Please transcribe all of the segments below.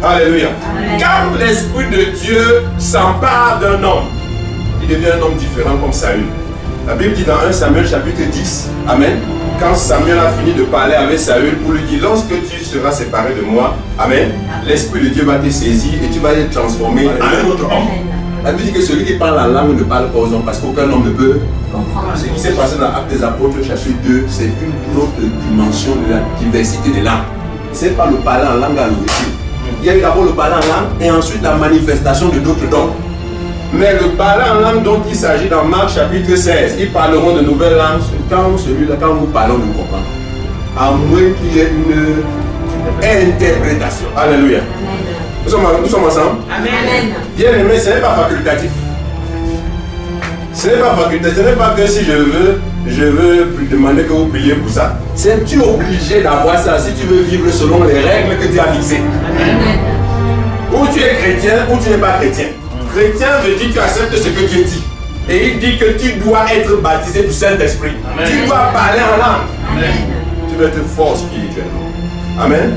Alléluia. Quand l'Esprit de Dieu s'empare d'un homme, il devient un homme différent comme Saül. La Bible dit dans 1 Samuel chapitre 10, Amen, quand Samuel a fini de parler avec Saül pour lui dire, lorsque tu seras séparé de moi, Amen, l'Esprit de Dieu va te saisir et tu vas être transformé en un autre homme. La Bible dit que celui qui parle la langue ne parle pas aux hommes parce qu'aucun homme ne peut comprendre. Ce qui s'est passé dans Actes des Apôtres chapitre 2, c'est une autre dimension de la diversité des langues. C'est pas le parler en langue à l'origine. Il y a eu d'abord le parler en langue et ensuite la manifestation de d'autres dons. Mais le parler en langue dont il s'agit dans Marc chapitre 16, ils parleront de nouvelles langues quand nous parlons, nous comprenons. À moins qu'il y ait une interprétation. Alléluia. Nous sommes ensemble. Amen. Bien aimé, ce n'est pas facultatif. Ce n'est pas facultatif. Ce n'est pas que si je veux demander que vous priez pour ça. C'est tu es obligé d'avoir ça si tu veux vivre selon les règles que tu as fixées. Amen. Ou tu es chrétien ou tu n'es pas chrétien. Chrétien veut dire que tu acceptes ce que Dieu dit. Et il dit que tu dois être baptisé du Saint-Esprit. Tu dois parler en langue. Amen. Tu dois être fort spirituellement. Amen.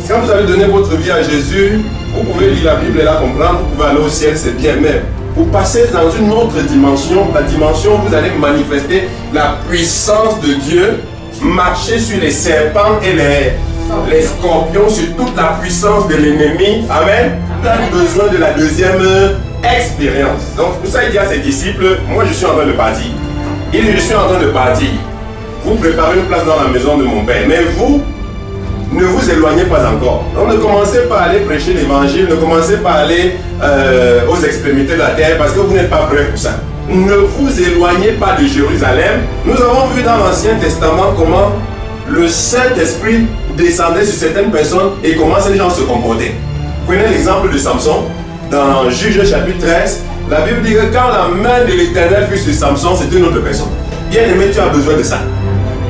Quand vous avez donné votre vie à Jésus, vous pouvez lire la Bible et la comprendre, vous pouvez aller au ciel, c'est bien, mais vous passez dans une autre dimension, la dimension où vous allez manifester la puissance de Dieu, marcher sur les serpents et les scorpions, sur toute la puissance de l'ennemi. Amen. Vous avez besoin de la deuxième expérience. Donc pour ça il dit à ses disciples, moi je suis en train de partir. Il dit, je suis en train de partir. Vous préparez une place dans la maison de mon Père, mais vous, ne vous éloignez pas encore. Donc ne commencez pas à aller prêcher l'évangile, ne commencez pas à aller aux extrémités de la terre parce que vous n'êtes pas prêts pour ça. Ne vous éloignez pas de Jérusalem. Nous avons vu dans l'Ancien Testament comment le Saint-Esprit descendait sur certaines personnes et comment ces gens se comportaient. Prenez l'exemple de Samson dans Juge chapitre 13. La Bible dit que quand la main de l'Éternel fut sur Samson, c'était une autre personne. Bien aimé, tu as besoin de ça.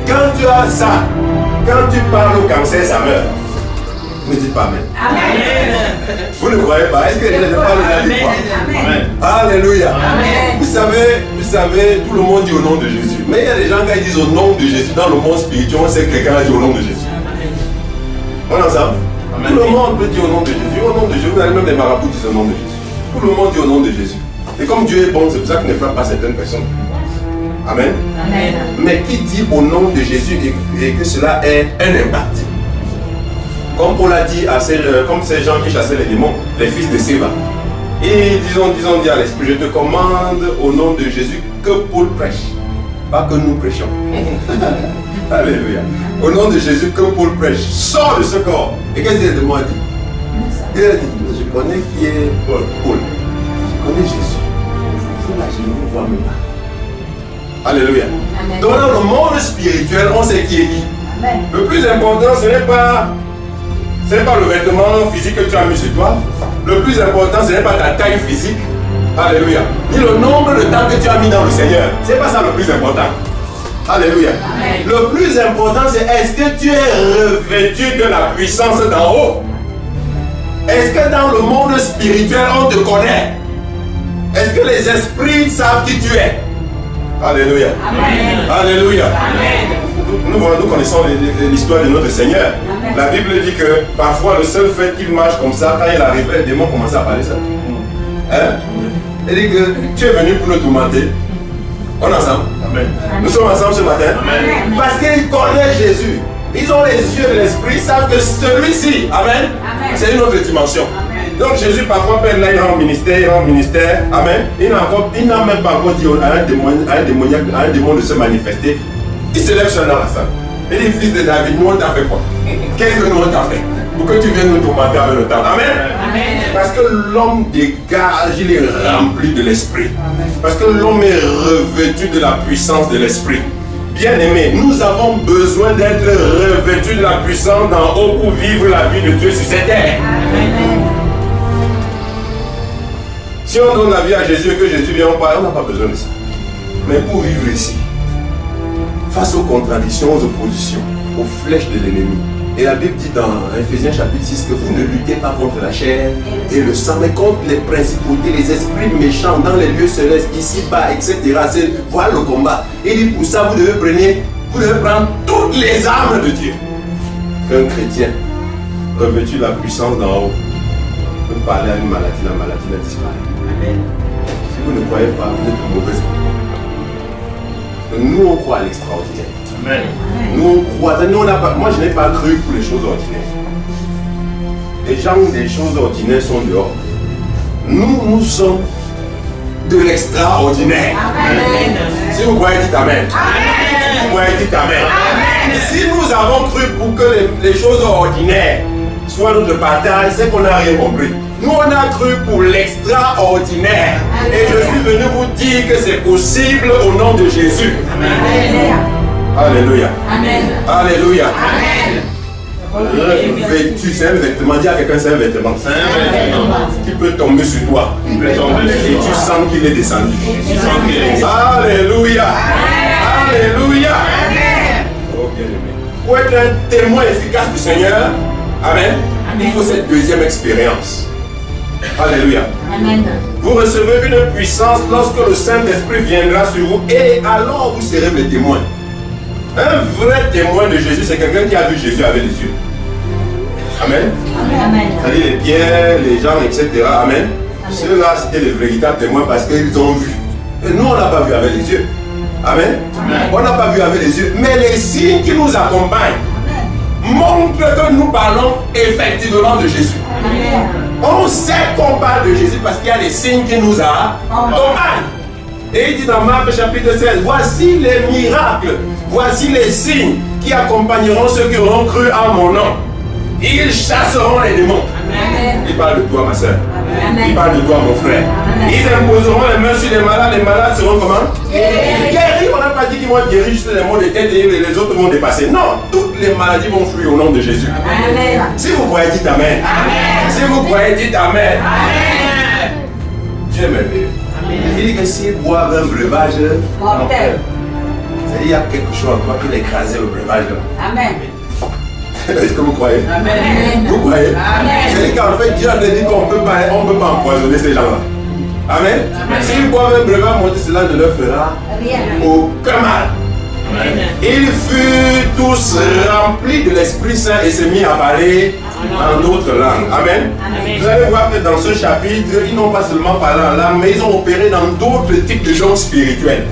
Quand tu as ça, quand tu parles au cancer, ça meurt. Ne dites pas Amen. Amen. Vous ne croyez pas? Est-ce que je ne parle de la foi? Alléluia. Amen. Vous savez, tout le monde dit au nom de Jésus. Mais il y a des gens qui disent au nom de Jésus. Dans le monde spirituel, on sait que quelqu'un a dit au nom de Jésus. On est ensemble? Tout le monde peut dire au nom de Jésus. Au nom de Jésus, vous avez même des marabouts qui disent au nom de Jésus. Tout le monde dit au nom de Jésus. Et comme Dieu est bon, c'est pour ça qu'il ne frappe pas certaines personnes. Amen. Amen. Mais qui dit au nom de Jésus et que cela ait un impact? Comme Paul a dit à comme ces gens qui chassaient les démons, les fils de Séba. Et disons dit à l'Esprit, je te commande au nom de Jésus que Paul prêche. Pas que nous prêchions. Alléluia. Au nom de Jésus que Paul prêche. Sors de ce corps. Et qu'est-ce que le démon a dit? Il a dit, je connais qui est Paul. Je connais Jésus. Là, je ne vous vois même pas. Alléluia. Amen. Donc dans le monde spirituel, on sait qui est qui. Amen. Le plus important, ce n'est pas le vêtement physique que tu as mis sur toi. Le plus important, ce n'est pas ta taille physique. Alléluia. Ni le nombre de temps que tu as mis dans le Seigneur. Ce n'est pas ça le plus important. Alléluia. Amen. Le plus important, c'est est-ce que tu es revêtu de la puissance d'en haut? Est-ce que dans le monde spirituel, on te connaît? Est-ce que les esprits savent qui tu es? Alléluia. Amen. Alléluia. Amen. Nous connaissons l'histoire de notre Seigneur. Amen. La Bible dit que parfois le seul fait qu'il marche comme ça, quand il arrivait, les démons commençaient à parler ça. Hein? Il dit que tu es venu pour nous tourmenter. On est ensemble. Amen. Nous sommes ensemble ce matin. Amen. Parce qu'ils connaissent Jésus. Ils ont les yeux de l'esprit, ils savent que celui-ci, Amen, c'est une autre dimension. Amen. Donc Jésus parfois peine là, il rend ministère, Amen. Il n'a même pas encore dit à un démon de se manifester. Il se lève seul dans la salle. Il dit, fils de David, nous on t'a fait quoi? Qu'est-ce que nous on t'a fait? Pour que tu viennes nous tourmenter avec le temps. Amen. Amen. Parce que l'homme dégage, il est rempli de l'esprit. Parce que l'homme est revêtu de la puissance de l'esprit. Bien-aimés, nous avons besoin d'être revêtus de la puissance d'en haut pour vivre la vie de Dieu sur cette terre. Amen. Si on donne la vie à Jésus et que Jésus vient en parler, on n'a pas besoin de ça. Mais pour vivre ici, face aux contradictions, aux oppositions, aux flèches de l'ennemi. Et la Bible dit dans Ephésiens chapitre 6 que vous ne luttez pas contre la chair et le sang, mais contre les principautés, les esprits méchants dans les lieux célestes, ici-bas, etc. Voilà le combat. Il dit pour ça, vous devez prendre toutes les armes de Dieu. Qu'un chrétien revêtu de la puissance d'en haut peut parler à une maladie, la maladie va disparaître. Amen. Si vous ne croyez pas, vous êtes de mauvaise foi. Nous, on croit à l'extraordinaire. Amen. Nous, on croit. Nous, on a pas, moi, je n'ai pas cru pour les choses ordinaires. Les gens des choses ordinaires sont dehors. Nous, nous sommes de l'extraordinaire. Amen. Si vous croyez, dites Amen. Amen. Si vous croyez, dites Amen. Amen. Si nous avons cru pour que les choses ordinaires soient notre partage, c'est qu'on n'a rien compris. Nous, on a cru pour l'extraordinaire. Et je suis venu vous dire que c'est possible au nom de Jésus. Amen. Alléluia. Amen. Alléluia. Amen. Vêtu, c'est un vêtement. Dis à quelqu'un, c'est un vêtement. C'est un vêtement qui peut tomber sur toi. Et tu sens qu'il est descendu. Alléluia. Alléluia. Oh, bien aimé. Pour être un témoin efficace du Seigneur, amen, il faut cette deuxième expérience. Alléluia. Amen. Vous recevez une puissance lorsque le Saint-Esprit viendra sur vous et alors vous serez mes témoins. Un vrai témoin de Jésus, c'est quelqu'un qui a vu Jésus avec les yeux. Amen. Amen. C'est-à-dire les pierres, les gens, etc. Amen. Ceux-là, c'était les véritables témoins parce qu'ils ont vu. Et nous, on n'a pas vu avec les yeux. Amen. Amen. On n'a pas vu avec les yeux. Mais les signes qui nous accompagnent montrent que nous parlons effectivement de Jésus. Amen. On sait qu'on parle de Jésus parce qu'il y a des signes qui nous accompagnent. Et il dit dans Marc chapitre 16, voici les miracles, voici les signes qui accompagneront ceux qui auront cru en mon nom. Ils chasseront les démons. Amen. Il parle de toi, ma soeur. Amen. Il parle de toi, mon frère. Amen. Ils imposeront les mains sur les malades seront comment? Guéris. On n'a pas dit qu'ils vont être guéris juste les maux de tête et les autres vont dépasser. Non, toutes les maladies vont fuir au nom de Jésus. Amen. Si vous croyez, dites Amen. Amen. Si vous croyez, dites Amen. Amen. Dieu est merveilleux. Il dit que s'ils boivent un breuvage mortel, c'est-à-dire qu'il y a quelque chose en toi qui va écraser le breuvage là. Amen. Est-ce que vous croyez? Amen. Vous croyez? C'est qu'en fait, Dieu a dit qu'on ne peut pas empoisonner ces gens-là. Amen. S'ils boivent un breuvage mortel, cela ne leur fera aucun mal. Amen. Ils furent tous remplis de l'Esprit Saint et se mis à parler en d'autres langues. Amen. Amen. Vous allez voir que dans ce chapitre, ils n'ont pas seulement parlé en langue, mais ils ont opéré dans d'autres types de gens spirituels.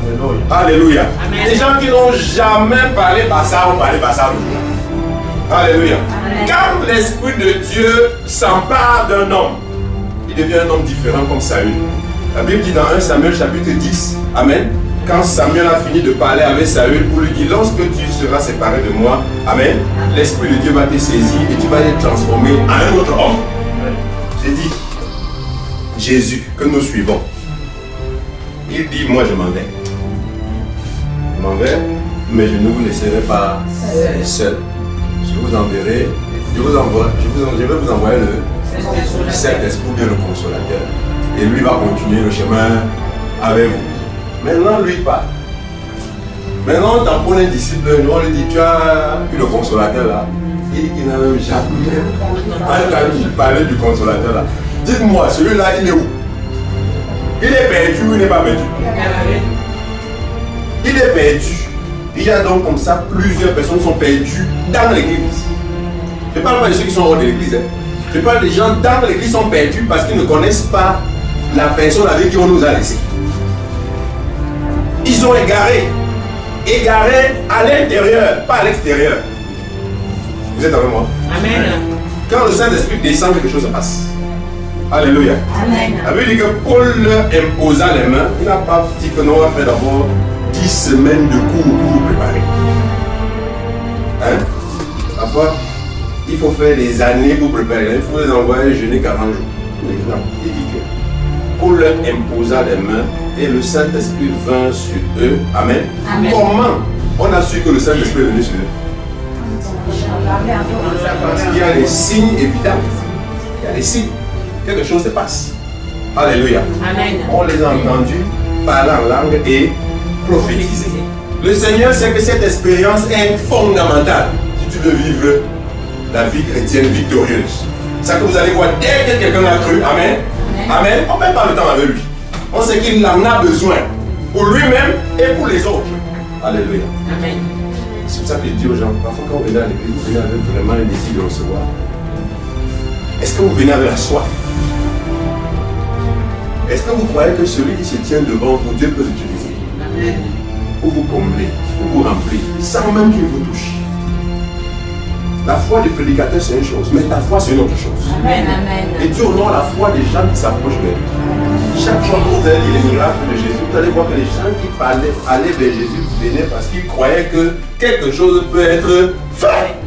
Alléluia. Amen. Des gens qui n'ont jamais parlé Bassa ont parlé Bassa. Alléluia. Amen. Quand l'Esprit de Dieu s'empare d'un homme, il devient un homme différent comme Saül. La Bible dit dans 1 Samuel chapitre 10, Amen. Quand Samuel a fini de parler avec Saül pour lui dire, lorsque tu seras séparé de moi, Amen, l'Esprit de Dieu va te saisir et tu vas être transformé en un autre homme. J'ai dit, Jésus, que nous suivons, il dit, moi je m'en vais. Je m'en vais, mais je ne vous laisserai pas seul. Je vous enverrai, je vais vous envoyer le Saint-Esprit, le Consolateur. Et lui va continuer le chemin avec vous. Maintenant, lui parle. Maintenant, on tamponne un disciple, on lui dit, tu as eu le Consolateur là. Il dit qu'il n'a même jamais parlé du Consolateur là. Dites-moi, celui-là, il est où? Il est perdu ou il n'est pas perdu? Il est perdu. Il y a donc comme ça plusieurs personnes qui sont perdues dans l'église. Je ne parle pas de ceux qui sont hors de l'église. Je parle des gens dans l'église qui sont perdus parce qu'ils ne connaissent pas la personne avec qui on nous a laissés. Ils sont égarés à l'intérieur, pas à l'extérieur. Vous êtes avec moi? Amen. Quand le Saint-Esprit descend, quelque chose se passe. Alléluia. Amen. La Bible dit que Paul leur imposa les mains. Il n'a pas dit que nous on va faire d'abord 10 semaines de cours pour vous préparer. Hein? Parfois, il faut faire des années pour préparer. Il faut les envoyer jeûner 40 jours. Il dit que Paul leur imposa les mains et le Saint-Esprit vint sur eux. Amen. Amen. Comment on a su que le Saint-Esprit est venu sur eux? Parce qu'il y a des signes évidents. Il y a des signes. Quelque chose se passe. Alléluia. Amen. On les a entendus parler en langue et prophétiser. Le Seigneur sait que cette expérience est fondamentale si tu veux vivre la vie chrétienne victorieuse. C'est ça que vous allez voir dès que quelqu'un a cru. Amen. Amen. On ne perd pas le temps avec lui. On sait qu'il en a besoin pour lui-même et pour les autres. Alléluia. Amen. C'est pour ça que je dis aux gens, parfois quand vous venez à l'église, vous venez avec vraiment un désir de recevoir. Est-ce que vous venez avec la soif? Est-ce que vous croyez que celui qui se tient devant vous, Dieu peut l'utiliser? Amen. Pour vous combler, pour vous remplir, sans même qu'il vous touche? La foi du prédicateur, c'est une chose, mais ta foi, c'est une autre chose. Amen. Amen. Et Dieu honore la foi des gens qui s'approchent de lui. Chaque fois que vous allez lire les miracles de Jésus, vous allez voir que les gens qui allaient vers Jésus venaient parce qu'ils croyaient que quelque chose peut être fait.